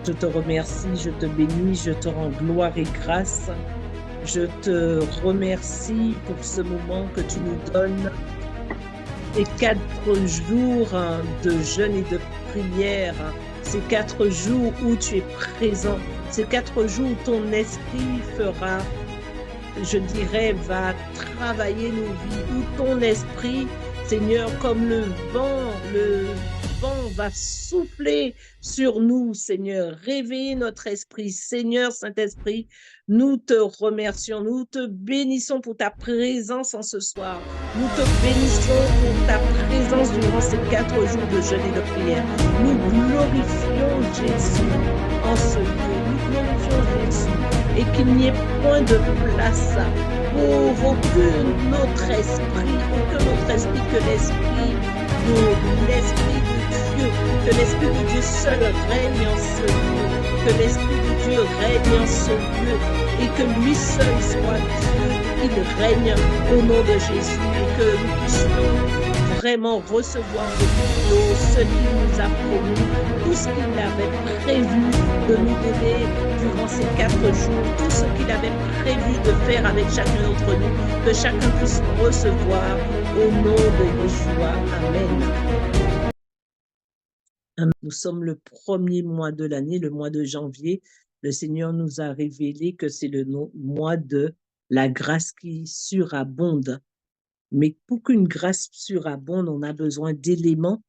Je te remercie, je te bénis, je te rends gloire et grâce. Je te remercie pour ce moment que tu nous donnes, ces 4 jours de jeûne et de prière, ces 4 jours où tu es présent, ces 4 jours où ton esprit fera, je dirais, va travailler nos vies, où ton esprit, Seigneur, comme le vent va souffler sur nous, Seigneur, réveiller notre esprit. Seigneur Saint-Esprit, nous te remercions, nous te bénissons pour ta présence en ce soir. Nous te bénissons pour ta présence durant ces 4 jours de jeûne et de prière. Nous glorifions Jésus en ce lieu. Nous glorifions Jésus et qu'il n'y ait point de place pour aucun autre esprit que l'esprit de Dieu, que l'esprit de Dieu seul règne en ce lieu, que l'esprit de Dieu règne en ce lieu et que lui seul soit Dieu, qu'il règne au nom de Jésus et que nous puissions vraiment recevoir de nous ce qu'il nous a promis, tout ce qu'il avait prévu de nous donner durant ces 4 jours, tout ce qu'il avait prévu de faire avec chacun d'entre nous, que chacun puisse recevoir au nom de Yeshua. Amen. Nous sommes le premier mois de l'année, le mois de janvier. Le Seigneur nous a révélé que c'est le mois de la grâce qui surabonde. Mais pour qu'une grâce surabonde, on a besoin d'éléments.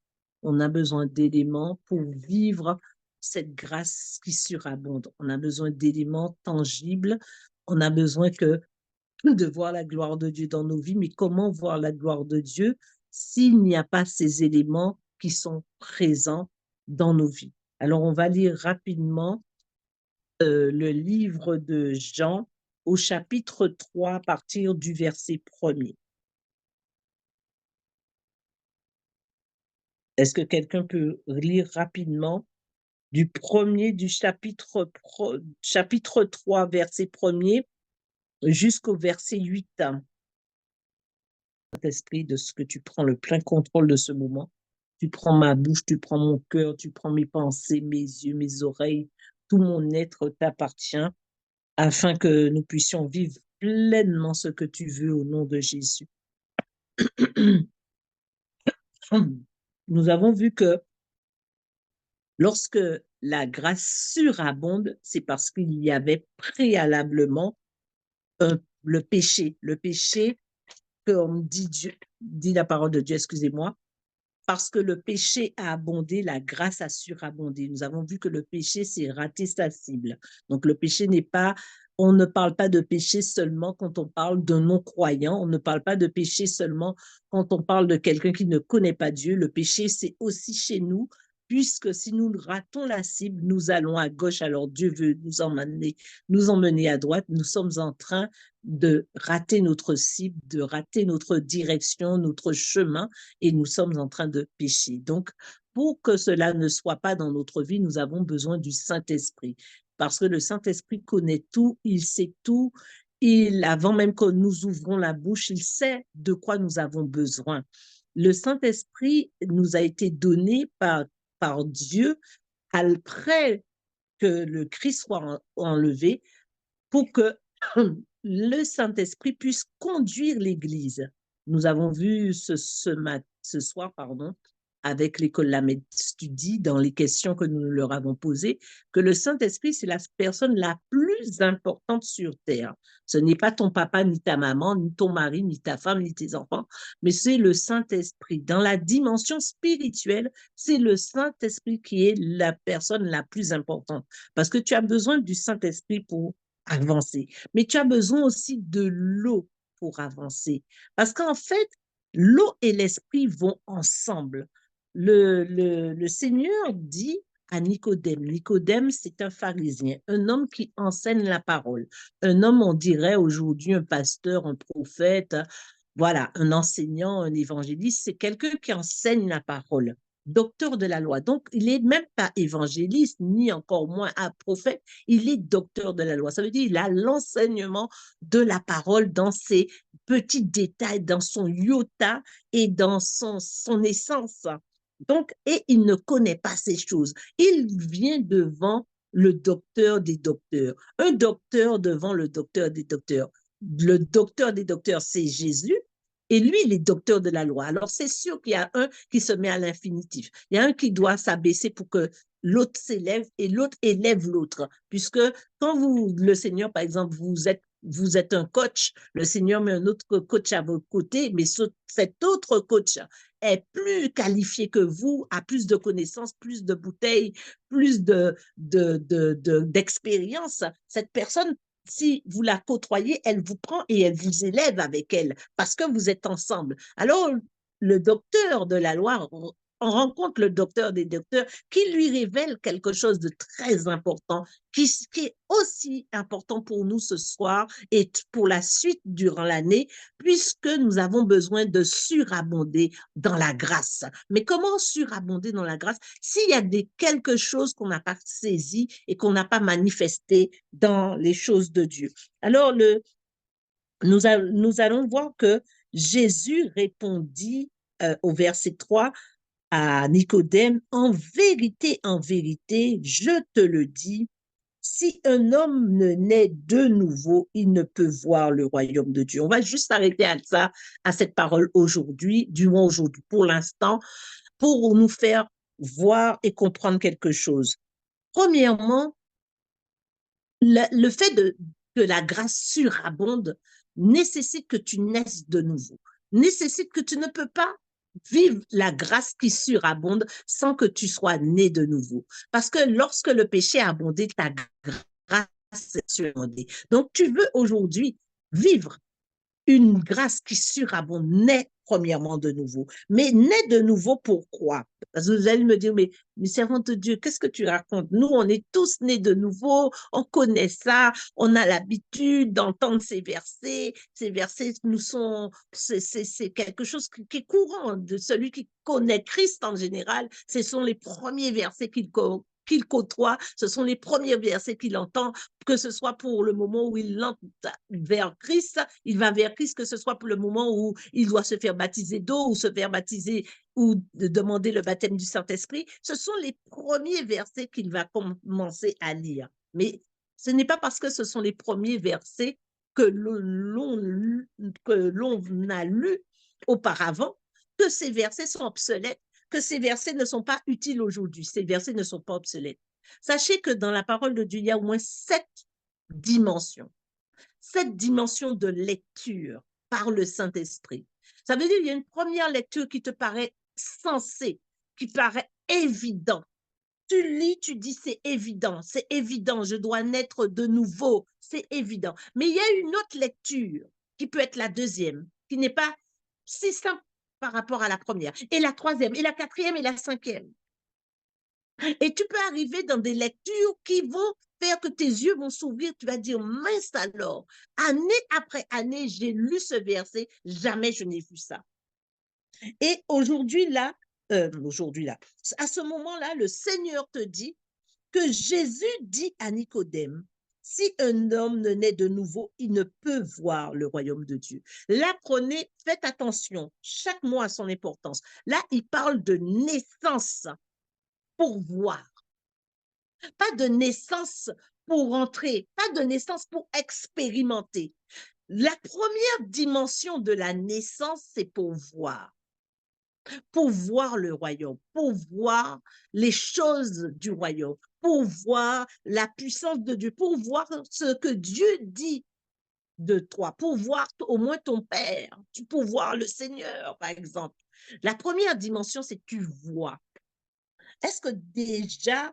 On a besoin d'éléments pour vivre cette grâce qui surabonde. On a besoin d'éléments tangibles. On a besoin de voir la gloire de Dieu dans nos vies. Mais comment voir la gloire de Dieu s'il n'y a pas ces éléments qui sont présents dans nos vies? Alors, on va lire rapidement le livre de Jean au chapitre 3 à partir du verset 1er. Est-ce que quelqu'un peut lire rapidement du chapitre 3, verset 1er jusqu'au verset 8? Saint-Esprit, de ce que tu prends le plein contrôle de ce moment. Tu prends ma bouche, tu prends mon cœur, tu prends mes pensées, mes yeux, mes oreilles, tout mon être t'appartient, afin que nous puissions vivre pleinement ce que tu veux au nom de Jésus. Nous avons vu que lorsque la grâce surabonde, c'est parce qu'il y avait préalablement le péché. Le péché, comme dit la parole de Dieu, excusez-moi, parce que le péché a abondé, la grâce a surabondé. Nous avons vu que le péché, c'est rater sa cible. Donc, le péché n'est pas, on ne parle pas de péché seulement quand on parle d'un non-croyant, on ne parle pas de péché seulement quand on parle de quelqu'un qui ne connaît pas Dieu. Le péché, c'est aussi chez nous, puisque si nous ratons la cible, nous allons à gauche, alors Dieu veut nous emmener à droite. Nous sommes en train de rater notre cible, de rater notre direction, notre chemin, et nous sommes en train de pécher. Donc, pour que cela ne soit pas dans notre vie, nous avons besoin du Saint-Esprit, parce que le Saint-Esprit connaît tout, il sait tout, avant même que nous ouvrons la bouche, il sait de quoi nous avons besoin. Le Saint-Esprit nous a été donné par Dieu après que le Christ soit enlevé, pour que le Saint-Esprit puisse conduire l'Église. Nous avons vu ce soir, avec l'école Lamed Study, dans les questions que nous leur avons posées, que le Saint-Esprit, c'est la personne la plus importante sur terre. Ce n'est pas ton papa, ni ta maman, ni ton mari, ni ta femme, ni tes enfants, mais c'est le Saint-Esprit. Dans la dimension spirituelle, c'est le Saint-Esprit qui est la personne la plus importante. Parce que tu as besoin du Saint-Esprit pour avancer. Mais tu as besoin aussi de l'eau pour avancer. Parce qu'en fait, l'eau et l'esprit vont ensemble. Le Seigneur dit à Nicodème, Nicodème, c'est un pharisien, un homme qui enseigne la parole. Un homme, on dirait aujourd'hui un pasteur, un prophète, voilà, un enseignant, un évangéliste, c'est quelqu'un qui enseigne la parole, docteur de la loi. Donc, il n'est même pas évangéliste, ni encore moins un prophète, il est docteur de la loi. Ça veut dire qu'il a l'enseignement de la parole dans ses petits détails, dans son iota et dans son essence. Donc, et il ne connaît pas ces choses. Il vient devant le docteur des docteurs. Un docteur devant le docteur des docteurs. Le docteur des docteurs, c'est Jésus. Et lui, il est docteur de la loi. Alors, c'est sûr qu'il y a un qui se met à l'infinitif. Il y a un qui doit s'abaisser pour que l'autre s'élève et l'autre élève l'autre. Puisque quand vous, le Seigneur, par exemple, vous êtes un coach, le Seigneur met un autre coach à votre côté, mais cet autre coach est plus qualifié que vous, a plus de connaissances, plus de bouteilles, plus d'expérience. Cette personne, si vous la côtoyez, elle vous prend et elle vous élève avec elle parce que vous êtes ensemble. Alors, le docteur de la loi on rencontre le docteur des docteurs qui lui révèle quelque chose de très important, qui est aussi important pour nous ce soir et pour la suite durant l'année, puisque nous avons besoin de surabonder dans la grâce. Mais comment surabonder dans la grâce s'il y a quelque chose qu'on n'a pas saisi et qu'on n'a pas manifesté dans les choses de Dieu? Alors, nous allons voir que Jésus répondit au verset 3 à Nicodème, en vérité, je te le dis, si un homme ne naît de nouveau, il ne peut voir le royaume de Dieu. On va juste arrêter à ça, à cette parole aujourd'hui, du moins aujourd'hui, pour l'instant, pour nous faire voir et comprendre quelque chose. Premièrement, le fait que la grâce surabonde nécessite que tu naisses de nouveau, nécessite que tu ne peux pas vivre la grâce qui surabonde sans que tu sois né de nouveau. Parce que lorsque le péché a abondé, ta grâce est surabondée. Donc, tu veux aujourd'hui vivre une grâce qui surabonde, naît premièrement de nouveau. Mais naît de nouveau pourquoi? Parce que vous allez me dire, mais servante de Dieu, qu'est-ce que tu racontes? Nous, on est tous nés de nouveau, on connaît ça, on a l'habitude d'entendre ces versets. Ces versets nous sont, c'est quelque chose qui est courant de celui qui connaît Christ en général. Ce sont les premiers versets qu'il côtoie, ce sont les premiers versets qu'il entend, que ce soit pour le moment où il entre vers Christ, il va vers Christ, que ce soit pour le moment où il doit se faire baptiser d'eau ou se faire baptiser ou de demander le baptême du Saint-Esprit. Ce sont les premiers versets qu'il va commencer à lire. Mais ce n'est pas parce que ce sont les premiers versets que l'on a lu auparavant que ces versets sont obsolètes, que ces versets ne sont pas utiles aujourd'hui. Ces versets ne sont pas obsolètes. Sachez que dans la parole de Dieu, il y a au moins 7 dimensions. 7 dimensions de lecture par le Saint-Esprit. Ça veut dire qu'il y a une première lecture qui te paraît sensée, qui paraît évident. Tu lis, tu dis c'est évident, je dois naître de nouveau, c'est évident. Mais il y a une autre lecture qui peut être la deuxième, qui n'est pas si simple par rapport à la première, et la troisième, et la quatrième, et la cinquième. Et tu peux arriver dans des lectures qui vont faire que tes yeux vont s'ouvrir, tu vas dire, mince alors, année après année, j'ai lu ce verset, jamais je n'ai vu ça. Et aujourd'hui là, à ce moment-là, le Seigneur te dit que Jésus dit à Nicodème, si un homme ne naît de nouveau, il ne peut voir le royaume de Dieu. Là, faites attention, chaque mot a son importance. Là, il parle de naissance pour voir. Pas de naissance pour entrer, pas de naissance pour expérimenter. La première dimension de la naissance, c'est pour voir le royaume, pour voir les choses du royaume, pour voir la puissance de Dieu, pour voir ce que Dieu dit de toi, pour voir au moins ton Père, pour voir le Seigneur, par exemple. La première dimension, c'est que tu vois. Est-ce que déjà,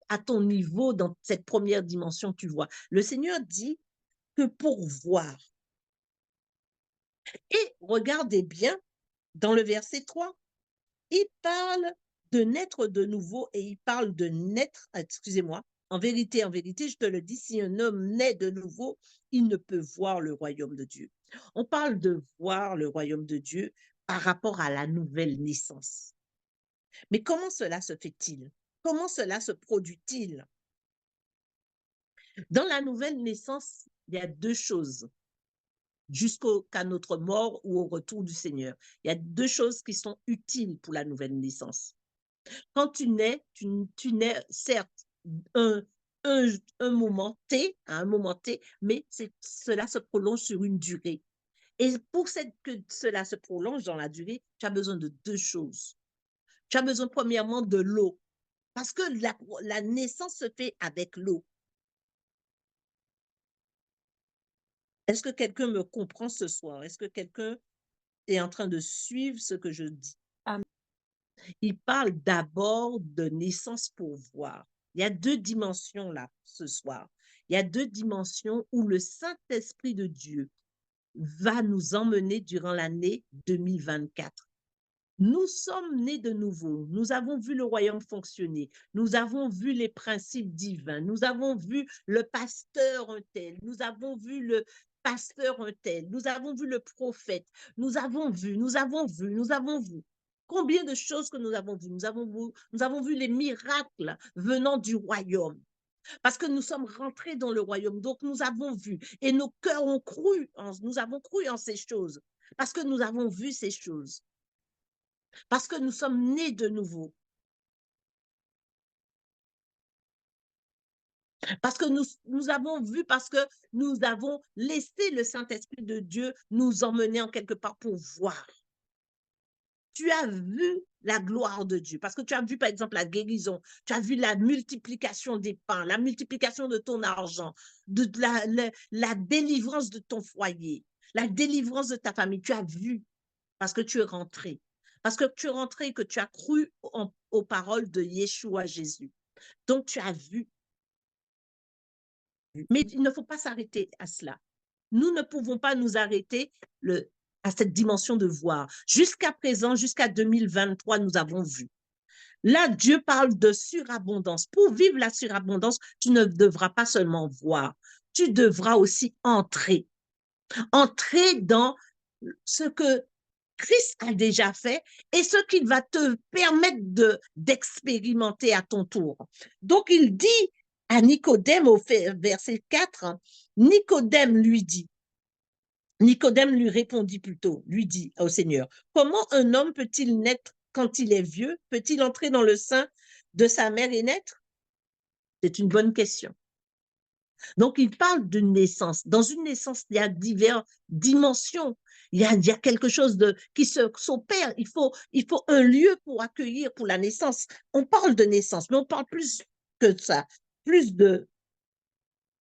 à ton niveau, dans cette première dimension, tu vois? Le Seigneur dit que pour voir. Et regardez bien, dans le verset 3, il parle de naître de nouveau et il parle de naître, excusez-moi, en vérité, je te le dis, si un homme naît de nouveau, il ne peut voir le royaume de Dieu. On parle de voir le royaume de Dieu par rapport à la nouvelle naissance. Mais comment cela se fait-il? Comment cela se produit-il? Dans la nouvelle naissance, il y a 2 choses jusqu'à notre mort ou au retour du Seigneur. Il y a 2 choses qui sont utiles pour la nouvelle naissance. Quand tu nais, certes, un moment T, à un moment T, mais cela se prolonge sur une durée. Et pour que cela se prolonge dans la durée, tu as besoin de deux choses. Tu as besoin premièrement de l'eau, parce que la naissance se fait avec l'eau. Est-ce que quelqu'un me comprend ce soir? Est-ce que quelqu'un est en train de suivre ce que je dis? Amen. Il parle d'abord de naissance pour voir. Il y a deux dimensions là ce soir. Il y a deux dimensions où le Saint-Esprit de Dieu va nous emmener durant l'année 2024. Nous sommes nés de nouveau. Nous avons vu le royaume fonctionner. Nous avons vu les principes divins. Nous avons vu le pasteur un tel. Nous avons vu le pasteur un tel. Nous avons vu le prophète. Nous avons vu, nous avons vu, nous avons vu. Combien de choses que nous avons vues? Nous avons vu les miracles venant du royaume. Parce que nous sommes rentrés dans le royaume. Donc, nous avons vu. Et nos cœurs ont cru. Nous avons cru en ces choses. Parce que nous avons vu ces choses. Parce que nous sommes nés de nouveau. Parce que nous avons vu, parce que nous avons laissé le Saint-Esprit de Dieu nous emmener en quelque part pour voir. Tu as vu la gloire de Dieu, parce que tu as vu, par exemple, la guérison, tu as vu la multiplication des pains, la multiplication de ton argent, de la délivrance de ton foyer, la délivrance de ta famille. Tu as vu, parce que tu es rentré. Parce que tu es rentré et que tu as cru aux paroles de Yeshua Jésus. Donc, tu as vu. Mais il ne faut pas s'arrêter à cela. Nous ne pouvons pas nous arrêter à cette dimension de voir. Jusqu'à présent, jusqu'à 2023, nous avons vu. Là, Dieu parle de surabondance. Pour vivre la surabondance, tu ne devras pas seulement voir, tu devras aussi entrer. Entrer dans ce que Christ a déjà fait et ce qu'il va te permettre d'expérimenter à ton tour. Donc, il dit à Nicodème au verset 4, Nicodème lui répondit plutôt, lui dit au Seigneur, comment un homme peut-il naître quand il est vieux? Peut-il entrer dans le sein de sa mère et naître? C'est une bonne question. Donc, il parle d'une naissance. Dans une naissance, il y a diverses dimensions. Il y a quelque chose qui s'opère. Il faut un lieu pour accueillir pour la naissance. On parle de naissance, mais on parle plus que ça. Il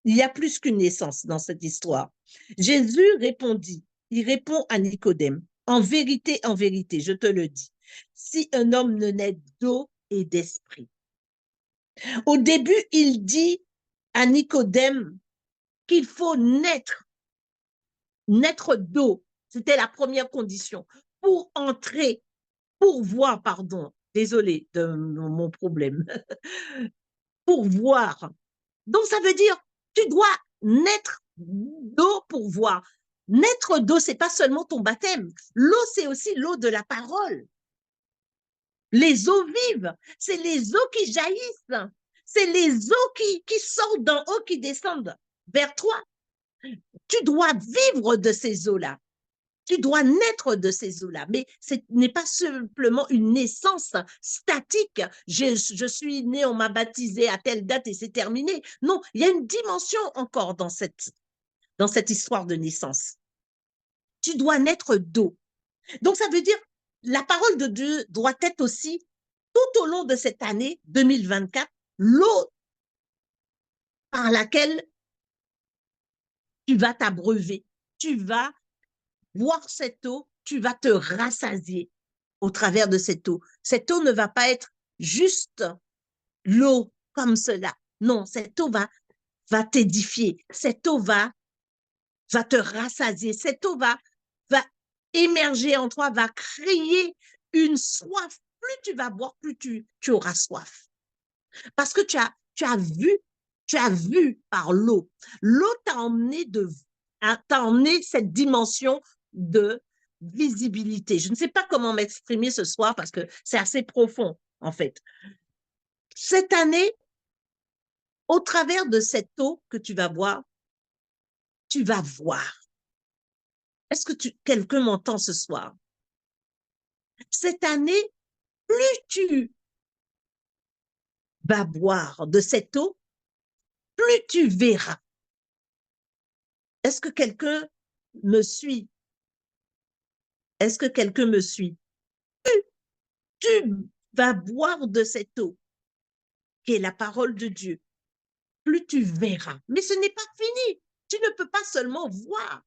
y a plus qu'une naissance dans cette histoire. Jésus répondit, il répond à Nicodème, en vérité, je te le dis, si un homme ne naît d'eau et d'esprit. Au début, il dit à Nicodème qu'il faut naître d'eau. C'était la première condition pour entrer, pour voir, pardon, désolé de mon problème, pour voir. Donc, ça veut dire, tu dois naître d'eau pour voir. Naître d'eau, c'est pas seulement ton baptême. L'eau, c'est aussi l'eau de la parole. Les eaux vives, c'est les eaux qui jaillissent. C'est les eaux qui sortent d'en haut, qui descendent vers toi. Tu dois vivre de ces eaux-là. Tu dois naître de ces eaux-là. Mais ce n'est pas simplement une naissance statique. Je suis né, on m'a baptisé à telle date et c'est terminé. Non, il y a une dimension encore dans cette histoire de naissance. Tu dois naître d'eau. Donc, ça veut dire, la parole de Dieu doit être aussi, tout au long de cette année 2024, l'eau par laquelle tu vas t'abreuver. Tu vas boire cette eau, tu vas te rassasier au travers de cette eau. Cette eau ne va pas être juste l'eau comme cela. Non, cette eau va t'édifier. Cette eau va te rassasier. Cette eau va émerger en toi, va créer une soif. Plus tu vas boire, plus tu auras soif. Parce que tu as vu par l'eau. L'eau t'a emmené cette dimension de visibilité. Je ne sais pas comment m'exprimer ce soir parce que c'est assez profond, en fait. Cette année, au travers de cette eau que tu vas boire, tu vas voir. Est-ce que quelqu'un m'entend ce soir? Cette année, plus tu vas boire de cette eau, plus tu verras. Est-ce que quelqu'un me suit? Est-ce que quelqu'un me suit? Tu vas boire de cette eau, qui est la parole de Dieu, plus tu verras. Mais ce n'est pas fini. Tu ne peux pas seulement voir.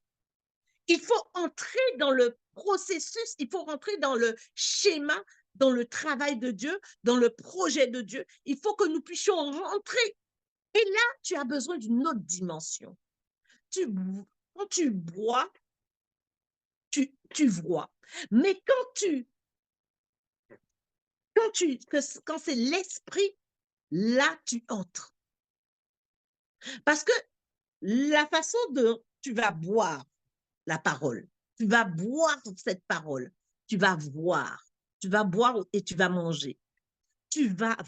Il faut entrer dans le processus, il faut rentrer dans le schéma, dans le travail de Dieu, dans le projet de Dieu. Il faut que nous puissions rentrer. Et là, tu as besoin d'une autre dimension. Quand tu bois, tu vois. Mais quand c'est l'esprit, là, tu entres. Parce que la façon dont tu vas boire la parole, tu vas boire cette parole, tu vas boire et tu vas manger. Tu vas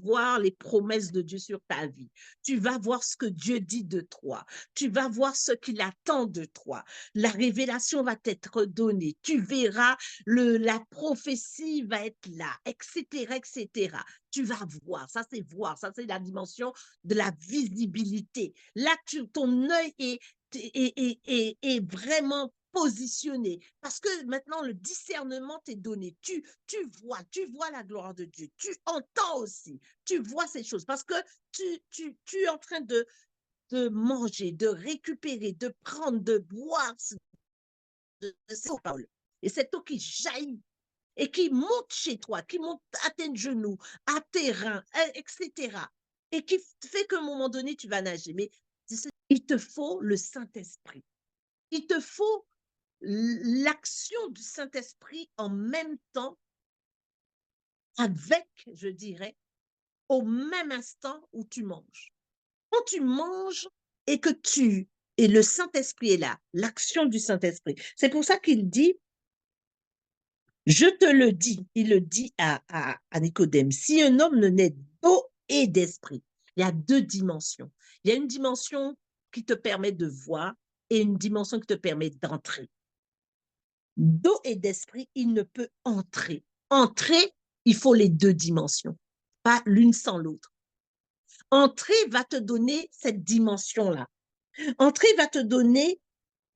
voir les promesses de Dieu sur ta vie. Tu vas voir ce que Dieu dit de toi. Tu vas voir ce qu'il attend de toi. La révélation va t'être donnée. Tu verras, la prophétie va être là, etc., etc. Tu vas voir. Ça, c'est la dimension de la visibilité. Là, ton œil est vraiment positionné. Parce que maintenant, le discernement t'est donné. Tu vois la gloire de Dieu. Tu entends aussi. Tu vois ces choses. Parce que tu es en train de manger, de récupérer, de prendre, de boire de cette parole. Et cette eau qui jaillit et qui monte chez toi, qui monte à tes genoux, à tes reins, etc. Et qui fait qu'à un moment donné, tu vas nager. Mais il te faut le Saint-Esprit. Il te faut l'action du Saint-Esprit en même temps avec, je dirais, au même instant où tu manges. Quand tu manges et et le Saint-Esprit est là, l'action du Saint-Esprit. C'est pour ça qu'il dit, je te le dis, il le dit à Nicodème, si un homme ne naît d'eau et d'esprit, il y a deux dimensions. Il y a une dimension qui te permet de voir et une dimension qui te permet d'entrer. D'eau et d'esprit, il ne peut entrer. Entrer, il faut les deux dimensions, pas l'une sans l'autre. Entrer va te donner cette dimension-là. Entrer va te donner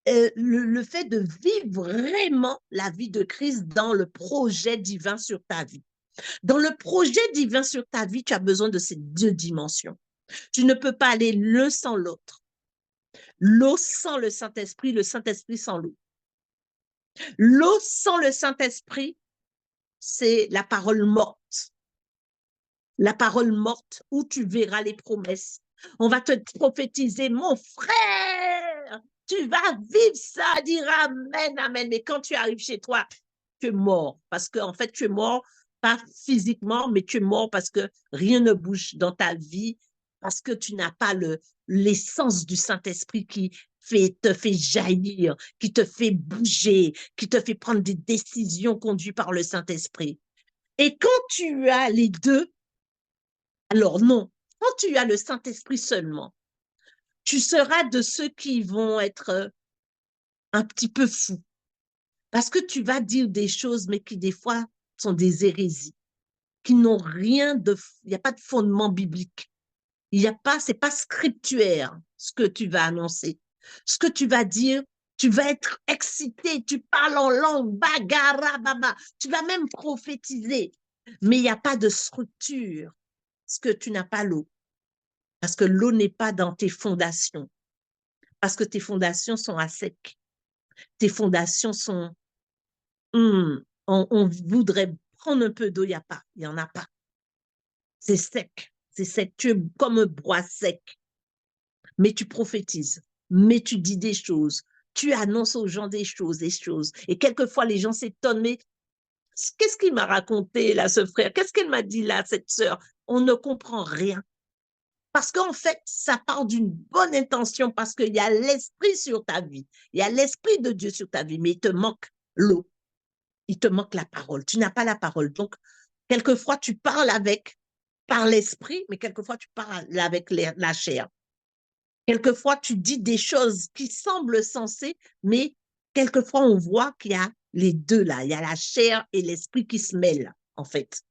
le fait de vivre vraiment la vie de Christ dans le projet divin sur ta vie. Dans le projet divin sur ta vie, tu as besoin de ces deux dimensions. Tu ne peux pas aller l'un sans l'autre. L'eau sans le Saint-Esprit, le Saint-Esprit sans l'eau. L'eau sans le Saint-Esprit, c'est la parole morte. La parole morte où tu verras les promesses. On va te prophétiser, mon frère, tu vas vivre ça, dire amen, amen. Mais quand tu arrives chez toi, tu es mort. Parce qu'en fait, tu es mort, pas physiquement, mais tu es mort parce que rien ne bouge dans ta vie, parce que tu n'as pas l'essence du Saint-Esprit qui te fait jaillir, qui te fait bouger, qui te fait prendre des décisions conduites par le Saint-Esprit. Et quand tu as les deux, alors non, quand tu as le Saint-Esprit seulement, tu seras de ceux qui vont être un petit peu fous. Parce que tu vas dire des choses, mais qui des fois sont des hérésies, qui n'ont rien il n'y a pas de fondement biblique. Il n'y a pas, c'est pas scriptuaire ce que tu vas annoncer. Ce que tu vas dire, tu vas être excité, tu parles en langue, bagara, baba, tu vas même prophétiser. Mais il n'y a pas de structure, parce que tu n'as pas l'eau. Parce que l'eau n'est pas dans tes fondations. Parce que tes fondations sont à sec. Tes fondations sont, on voudrait prendre un peu d'eau, il n'y a pas, il n'y en a pas. C'est sec, tu es comme un bois sec. Mais tu prophétises, mais tu dis des choses, tu annonces aux gens des choses. Et quelquefois, les gens s'étonnent, mais qu'est-ce qu'il m'a raconté là, ce frère? Qu'est-ce qu'elle m'a dit là, cette sœur? On ne comprend rien. Parce qu'en fait, ça part d'une bonne intention, parce qu'il y a l'esprit sur ta vie, il y a l'esprit de Dieu sur ta vie, mais il te manque l'eau, il te manque la parole. Tu n'as pas la parole. Donc, quelquefois, tu parles par l'esprit, mais quelquefois, tu parles avec la chair. Quelquefois, tu dis des choses qui semblent sensées, mais quelquefois, on voit qu'il y a les deux là. Il y a la chair et l'esprit qui se mêlent, en fait.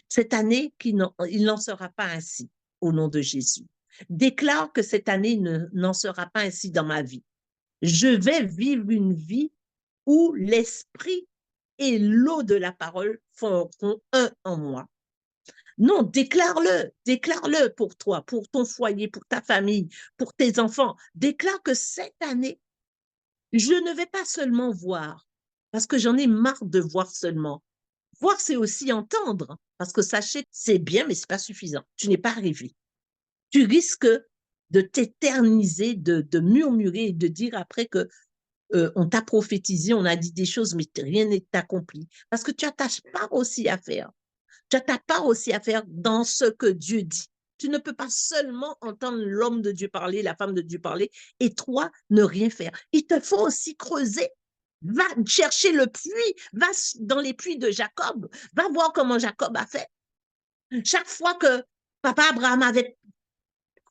Cette année, il n'en sera pas ainsi, au nom de Jésus. Déclare que cette année n'en sera pas ainsi dans ma vie. Je vais vivre une vie où l'esprit et l'eau de la parole feront un en moi. Non, déclare-le pour toi, pour ton foyer, pour ta famille, pour tes enfants. Déclare que cette année, je ne vais pas seulement voir, parce que j'en ai marre de voir seulement. Voir, c'est aussi entendre, parce que sachez, c'est bien, mais ce n'est pas suffisant. Tu n'es pas arrivé. Tu risques de t'éterniser, de murmurer et de dire après que on t'a prophétisé, on a dit des choses, mais rien n'est accompli. Parce que tu as ta part aussi à faire. Tu as ta part aussi à faire dans ce que Dieu dit. Tu ne peux pas seulement entendre l'homme de Dieu parler, la femme de Dieu parler, et toi, ne rien faire. Il te faut aussi creuser. Va chercher le puits, va dans les puits de Jacob, va voir comment Jacob a fait. Chaque fois que papa Abraham avait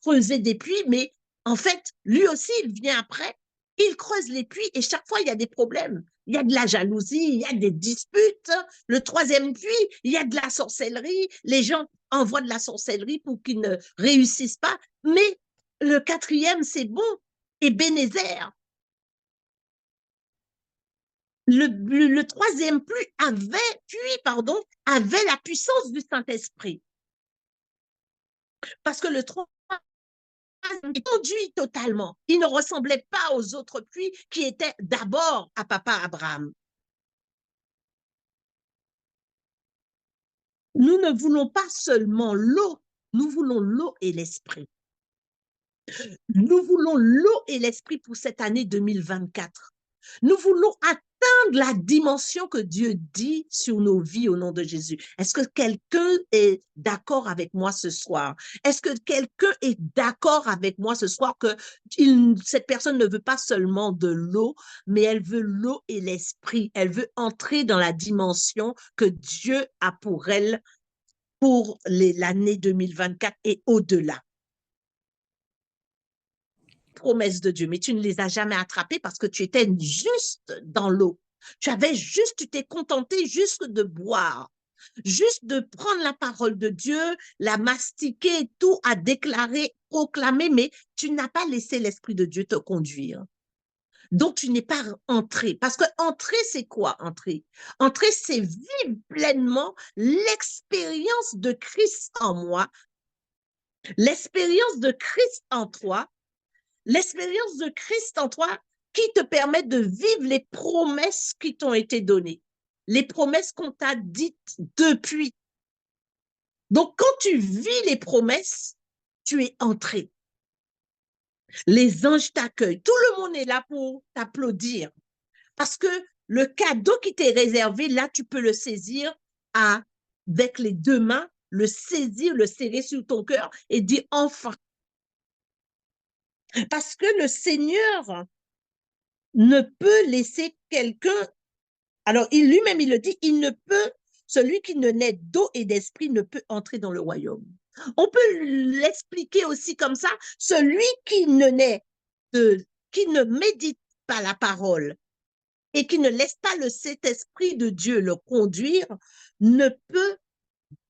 creusé des puits, mais en fait, lui aussi, il vient après, il creuse les puits et chaque fois, il y a des problèmes. Il y a de la jalousie, il y a des disputes. Le troisième puits, il y a de la sorcellerie. Les gens envoient de la sorcellerie pour qu'ils ne réussissent pas. Mais le quatrième, c'est bon. Ebenezer. Le troisième puits avait la puissance du Saint-Esprit. Parce que le troisième conduit totalement. Il ne ressemblait pas aux autres puits qui étaient d'abord à papa Abraham. Nous ne voulons pas seulement l'eau, nous voulons l'eau et l'esprit. Nous voulons l'eau et l'esprit pour cette année 2024. Nous voulons atteindre la dimension que Dieu dit sur nos vies au nom de Jésus. Est-ce que quelqu'un est d'accord avec moi ce soir? Est-ce que quelqu'un est d'accord avec moi ce soir que cette personne ne veut pas seulement de l'eau, mais elle veut l'eau et l'esprit. Elle veut entrer dans la dimension que Dieu a pour elle pour l'année 2024 et au-delà. Promesses de Dieu, mais tu ne les as jamais attrapées parce que tu étais juste dans l'eau. Tu t'es contenté juste de boire, juste de prendre la parole de Dieu, la mastiquer, tout à déclarer, proclamer, mais tu n'as pas laissé l'Esprit de Dieu te conduire. Donc, tu n'es pas entré. Parce que entrer, c'est quoi entrer? Entrer, c'est vivre pleinement l'expérience de Christ en moi, l'expérience de Christ en toi, l'expérience de Christ en toi qui te permet de vivre les promesses qui t'ont été données, les promesses qu'on t'a dites depuis. Donc, quand tu vis les promesses, tu es entré. Les anges t'accueillent. Tout le monde est là pour t'applaudir. Parce que le cadeau qui t'est réservé, là, tu peux le saisir avec les deux mains, le saisir, le serrer sur ton cœur et dire enfin. Parce que le Seigneur ne peut laisser quelqu'un, alors lui-même il le dit, celui qui ne naît d'eau et d'esprit ne peut entrer dans le royaume. On peut l'expliquer aussi comme ça, celui qui qui ne médite pas la parole et qui ne laisse pas le Saint-Esprit de Dieu le conduire, ne peut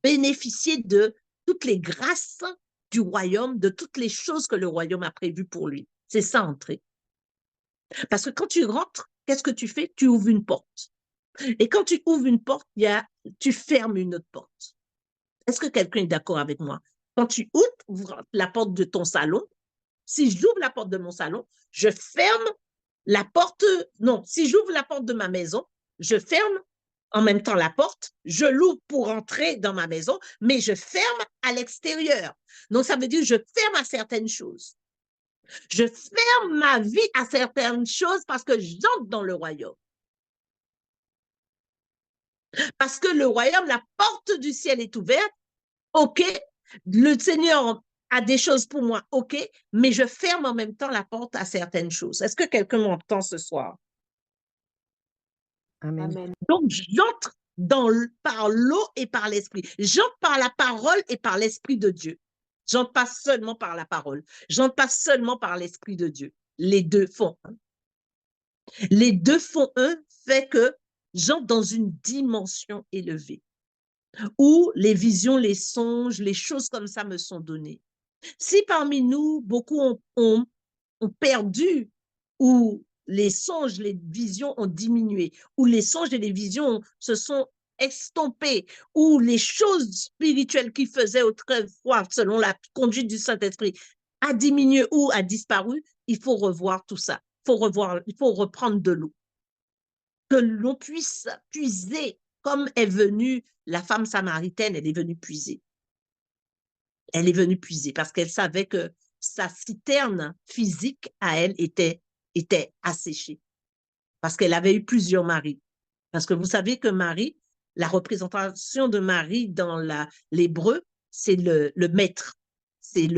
bénéficier de toutes les grâces du royaume, de toutes les choses que le royaume a prévues pour lui. C'est ça, entrer. Parce que quand tu rentres, qu'est-ce que tu fais? Tu ouvres une porte. Et quand tu ouvres une porte, tu fermes une autre porte. Est-ce que quelqu'un est d'accord avec moi? Quand tu ouvres la porte de ton salon, si j'ouvre la porte de mon salon, je ferme la porte. Non, si j'ouvre la porte de ma maison, je ferme en même temps la porte, je l'ouvre pour entrer dans ma maison, mais je ferme à l'extérieur. Donc, ça veut dire que je ferme à certaines choses. Je ferme ma vie à certaines choses parce que j'entre dans le royaume. Parce que le royaume, la porte du ciel est ouverte, ok, le Seigneur a des choses pour moi, ok, mais je ferme en même temps la porte à certaines choses. Est-ce que quelqu'un m'entend ce soir? Amen. Amen. Donc, j'entre par l'eau et par l'esprit. J'entre par la parole et par l'esprit de Dieu. J'entre pas seulement par la parole. J'entre pas seulement par l'esprit de Dieu. Les deux font un. Les deux font un fait que j'entre dans une dimension élevée où les visions, les songes, les choses comme ça me sont données. Si parmi nous, beaucoup ont perdu, ou les songes, les visions ont diminué, ou les songes et les visions se sont estompés, ou les choses spirituelles qui faisaient autrefois, selon la conduite du Saint-Esprit, a diminué ou a disparu, il faut revoir tout ça. Il faut reprendre de l'eau. Que l'on puisse puiser comme est venue la femme samaritaine, elle est venue puiser. Elle est venue puiser parce qu'elle savait que sa citerne physique à elle était asséchée. Parce qu'elle avait eu plusieurs maris. Parce que vous savez que Marie, la représentation de Marie dans l'hébreu, c'est le maître. C'est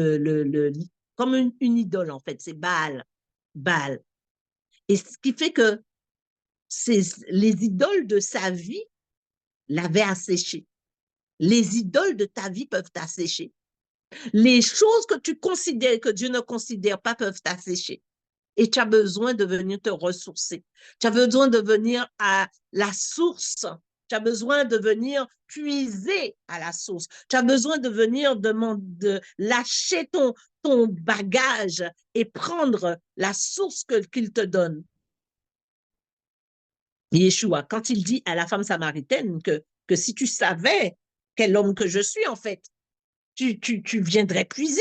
comme une idole, en fait. C'est Baal. Baal. Et ce qui fait que les idoles de sa vie l'avaient asséché. Les idoles de ta vie peuvent t'assécher. Les choses que tu considères, que Dieu ne considère pas, peuvent t'assécher. Et tu as besoin de venir te ressourcer. Tu as besoin de venir à la source. Tu as besoin de venir puiser à la source. Tu as besoin de venir de lâcher ton bagage et prendre la source qu'il te donne. Yeshua, quand il dit à la femme samaritaine que si tu savais quel homme que je suis, en fait, tu viendrais puiser.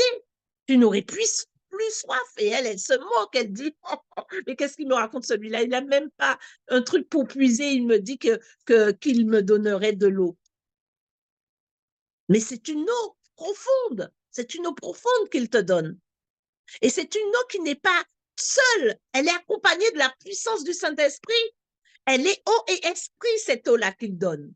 Tu n'aurais plus soif. Et elle se moque. Elle dit, oh, oh, mais qu'est-ce qu'il me raconte celui-là? Il n'a même pas un truc pour puiser. Il me dit qu'il me donnerait de l'eau. Mais c'est une eau profonde. C'est une eau profonde qu'il te donne. Et c'est une eau qui n'est pas seule. Elle est accompagnée de la puissance du Saint-Esprit. Elle est eau et esprit, cette eau-là qu'il donne,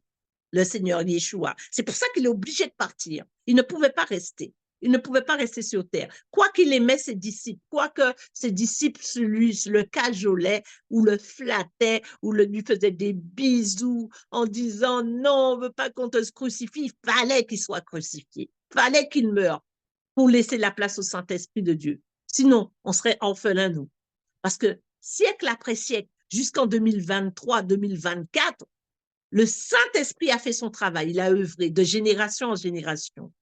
le Seigneur Yeshua. C'est pour ça qu'il est obligé de partir. Il ne pouvait pas rester. Il ne pouvait pas rester sur terre. Quoi qu'il aimait ses disciples, quoi que ses disciples le cajolaient ou le flattaient ou lui faisaient des bisous en disant non, on ne veut pas qu'on te crucifie, il fallait qu'il soit crucifié. Il fallait qu'il meure pour laisser la place au Saint-Esprit de Dieu. Sinon, on serait orphelins, nous. Parce que siècle après siècle, jusqu'en 2023, 2024, le Saint-Esprit a fait son travail. Il a œuvré de génération en génération.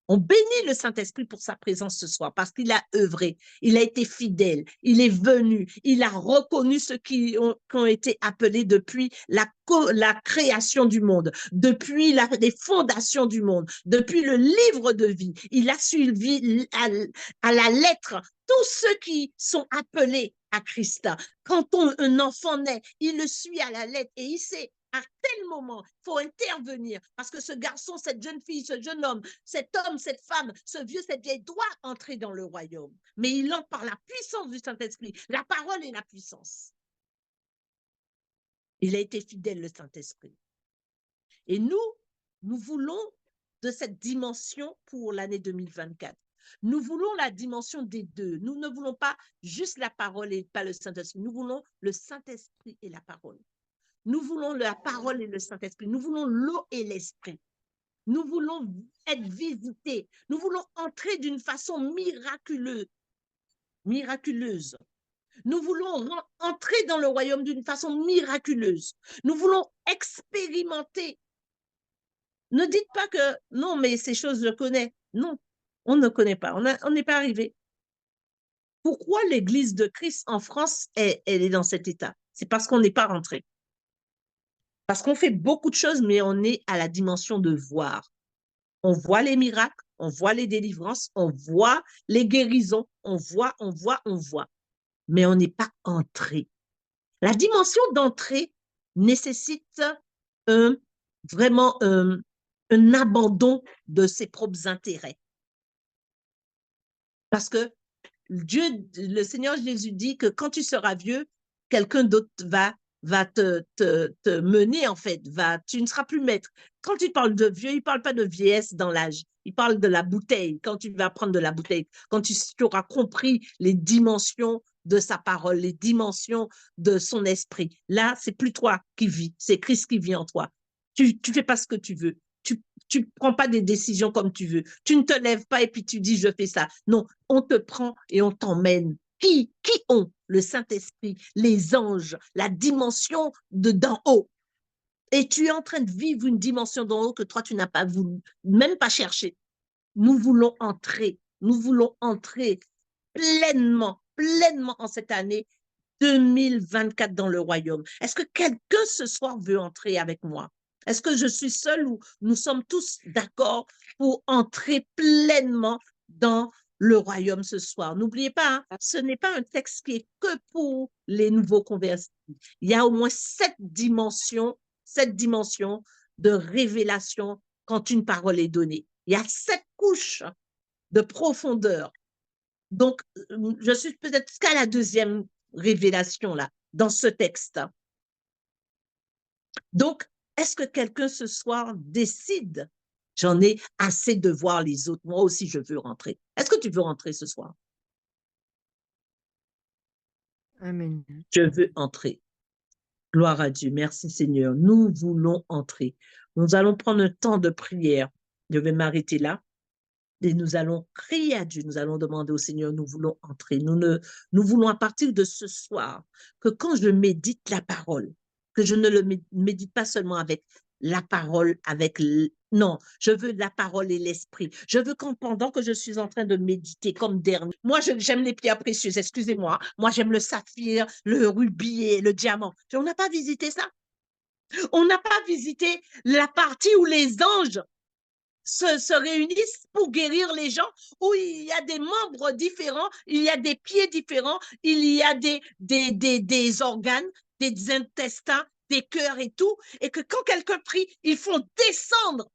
On bénit le Saint-Esprit pour sa présence ce soir parce qu'il a œuvré, il a été fidèle, il est venu, il a reconnu ceux qui ont été appelés depuis la création du monde, depuis les fondations du monde, depuis le livre de vie. Il a suivi à la lettre tous ceux qui sont appelés à Christ. Quand un enfant naît, il le suit à la lettre et il sait à tel moment, il faut intervenir parce que ce garçon, cette jeune fille, ce jeune homme, cette femme, ce vieux, cette vieille doit entrer dans le royaume. Mais il entre par la puissance du Saint-Esprit. La parole est la puissance. Il a été fidèle, le Saint-Esprit. Et nous voulons de cette dimension pour l'année 2024. Nous voulons la dimension des deux. Nous ne voulons pas juste la parole et pas le Saint-Esprit. Nous voulons le Saint-Esprit et la parole. Nous voulons la parole et le Saint-Esprit. Nous voulons l'eau et l'esprit. Nous voulons être visités. Nous voulons entrer d'une façon miraculeuse. Nous voulons entrer dans le royaume d'une façon miraculeuse. Nous voulons expérimenter. Ne dites pas que non, mais ces choses, je connais. Non, on ne connaît pas. On n'est pas arrivé. Pourquoi l'Église de Christ en France, elle est dans cet état? C'est parce qu'on n'est pas rentré. Parce qu'on fait beaucoup de choses, mais on est à la dimension de voir. On voit les miracles, on voit les délivrances, on voit les guérisons, on voit. Mais on n'est pas entré. La dimension d'entrée nécessite vraiment un abandon de ses propres intérêts. Parce que le Seigneur Jésus dit que quand tu seras vieux, quelqu'un d'autre va te mener, en fait. Tu ne seras plus maître. Quand il parle de vieux, il ne parle pas de vieillesse dans l'âge. Il parle de la bouteille, quand tu vas prendre de la bouteille, quand tu auras compris les dimensions de sa parole, les dimensions de son esprit. Là, c'est plus toi qui vis, c'est Christ qui vit en toi. Tu fais pas ce que tu veux. Tu prends pas des décisions comme tu veux. Tu ne te lèves pas et puis tu dis je fais ça. Non, on te prend et on t'emmène. Qui ont le Saint-Esprit, les anges, la dimension de d'en haut. Et tu es en train de vivre une dimension d'en haut que toi, tu n'as pas voulu, même pas cherché. Nous voulons entrer nous voulons entrer pleinement en cette année 2024 dans le royaume. Est-ce que quelqu'un ce soir veut entrer avec moi? Est-ce que je suis seule ou nous sommes tous d'accord pour entrer pleinement dans le royaume ce soir? N'oubliez pas, hein, ce n'est pas un texte qui est que pour les nouveaux convertis. Il y a au moins 7 dimensions de révélation quand une parole est donnée. Il y a 7 couches de profondeur. Donc, je suis peut-être qu'à la deuxième révélation là, dans ce texte. Donc, est-ce que quelqu'un ce soir décide, j'en ai assez de voir les autres, moi aussi je veux rentrer. Est-ce que tu veux rentrer ce soir? Amen. Je veux entrer. Gloire à Dieu. Merci Seigneur. Nous voulons entrer. Nous allons prendre un temps de prière. Je vais m'arrêter là. Et nous allons crier à Dieu, nous allons demander au Seigneur, nous voulons entrer. Nous voulons à partir de ce soir que quand je médite la parole, que je ne le médite pas seulement avec la parole, non, je veux la parole et l'esprit. Je veux qu'en pendant que je suis en train de méditer comme dernier, moi j'aime les pierres précieuses, excusez-moi, moi j'aime le saphir, le rubis et le diamant. On n'a pas visité ça. On n'a pas visité la partie où les anges se réunissent pour guérir les gens, où il y a des membres différents, il y a des pieds différents, il y a des organes, des intestins, des cœurs et tout, et que quand quelqu'un prie, ils font descendre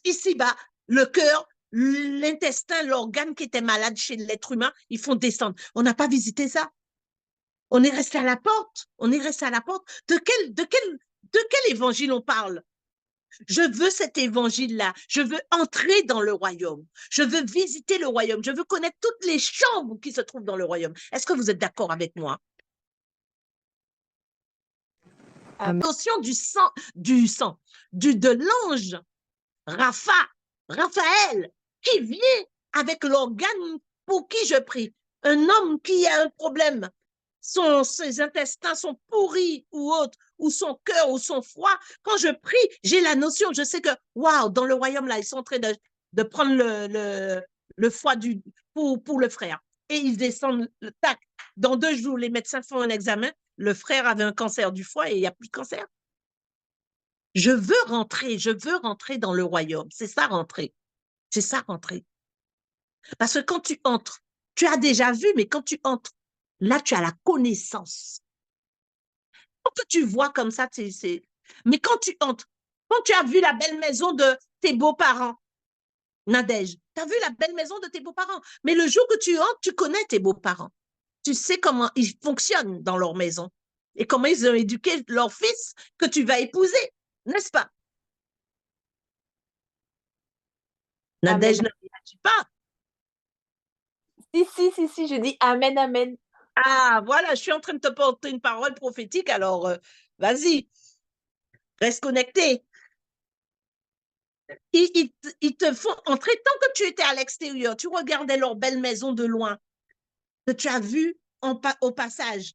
ici-bas le cœur, l'intestin, l'organe qui était malade chez l'être humain, ils font descendre. On n'a pas visité ça. On est resté à la porte. On est resté à la porte. De quel évangile on parle? Je veux cet évangile-là. Je veux entrer dans le royaume. Je veux visiter le royaume. Je veux connaître toutes les chambres qui se trouvent dans le royaume. Est-ce que vous êtes d'accord avec moi? Amen. Attention de l'ange Raphaël, qui vient avec l'organe pour qui je prie. Un homme qui a un problème, ses intestins sont pourris ou autre, ou son cœur ou son foie. Quand je prie, j'ai la notion, je sais que, waouh, dans le royaume, là, ils sont en train de prendre le foie pour le frère. Et ils descendent, tac. Dans 2 jours, les médecins font un examen. Le frère avait un cancer du foie et il n'y a plus de cancer. Je veux rentrer dans le royaume. C'est ça, rentrer. C'est ça, rentrer. Parce que quand tu entres, tu as déjà vu, mais quand tu entres, là, tu as la connaissance. Quand tu vois comme ça, mais quand tu entres, quand tu as vu la belle maison de tes beaux-parents, Nadège, tu as vu la belle maison de tes beaux-parents. Mais le jour que tu entres, tu connais tes beaux-parents. Tu sais comment ils fonctionnent dans leur maison et comment ils ont éduqué leur fils que tu vas épouser, n'est-ce pas? Nadège Amen. ne réagit pas. Si, je dis Amen, Amen. Ah, voilà, je suis en train de te porter une parole prophétique, alors vas-y, reste connecté. Ils te font entrer tant que tu étais à l'extérieur, tu regardais leur belle maison de loin, que tu as vu au passage.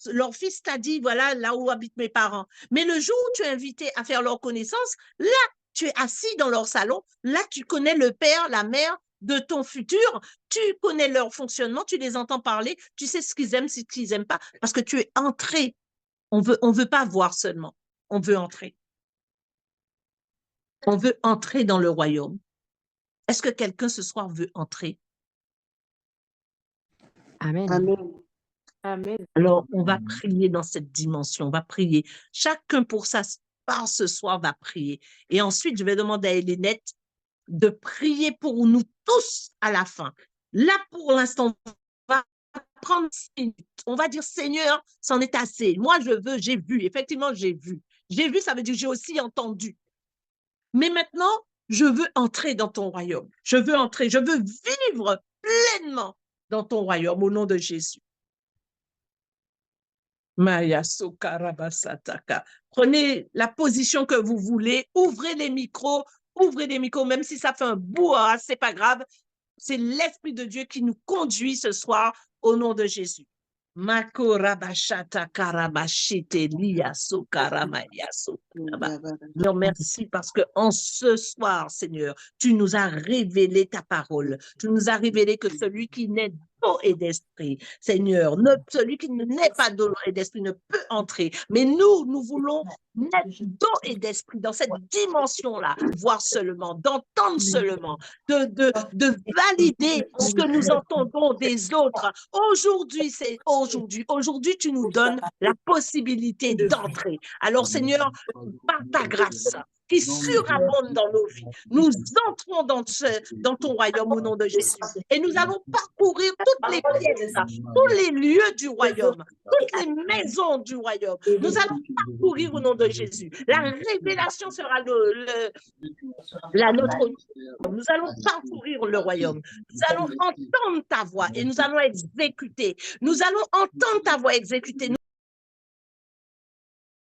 Leur fils t'a dit, voilà, là où habitent mes parents. Mais le jour où tu es invité à faire leur connaissance, là, tu es assis dans leur salon, là, tu connais le père, la mère de ton futur, tu connais leur fonctionnement, tu les entends parler, tu sais ce qu'ils aiment, ce qu'ils n'aiment pas, parce que tu es entré. On veut pas voir seulement, on veut entrer. On veut entrer dans le royaume. Est-ce que quelqu'un ce soir veut entrer? Amen. Amen. Amen. Alors, on va prier dans cette dimension, on va prier. Chacun pour sa part ce soir va prier. Et ensuite, je vais demander à Elénette de prier pour nous tous à la fin. Là, pour l'instant, on va prendre 6 minutes. On va dire, Seigneur, c'en est assez. Moi, je veux, j'ai vu. Effectivement, j'ai vu. J'ai vu, ça veut dire que j'ai aussi entendu. Mais maintenant, je veux entrer dans ton royaume. Je veux entrer, je veux vivre pleinement dans ton royaume au nom de Jésus. Maya Sokarabasataka. Prenez la position que vous voulez, ouvrez les micros, même si ça fait un brouhaha, c'est pas grave. C'est l'Esprit de Dieu qui nous conduit ce soir au nom de Jésus. Makorabashata karabashite liyaso karamayaso. Seigneur, merci parce que en ce soir, Seigneur, tu nous as révélé ta parole. Tu nous as révélé que celui qui naît d'eau et d'esprit, Seigneur, celui qui ne naît pas d'eau et d'esprit ne peut entrer. Mais nous voulons naître d'eau et d'esprit dans cette dimension-là, voir seulement, d'entendre seulement, de valider ce que nous entendons des autres. Aujourd'hui, aujourd'hui, tu nous donnes la possibilité d'entrer. Alors, Seigneur, par ta grâce qui surabonde dans nos vies, nous entrons dans ton royaume au nom de Jésus. Et nous allons parcourir toutes les pièces, tous les lieux du royaume, toutes les maisons du royaume. Nous allons parcourir au nom de Jésus. La révélation sera la nôtre. Nous allons parcourir le royaume. Nous allons entendre ta voix et nous allons exécuter. Nous allons entendre ta voix exécuter.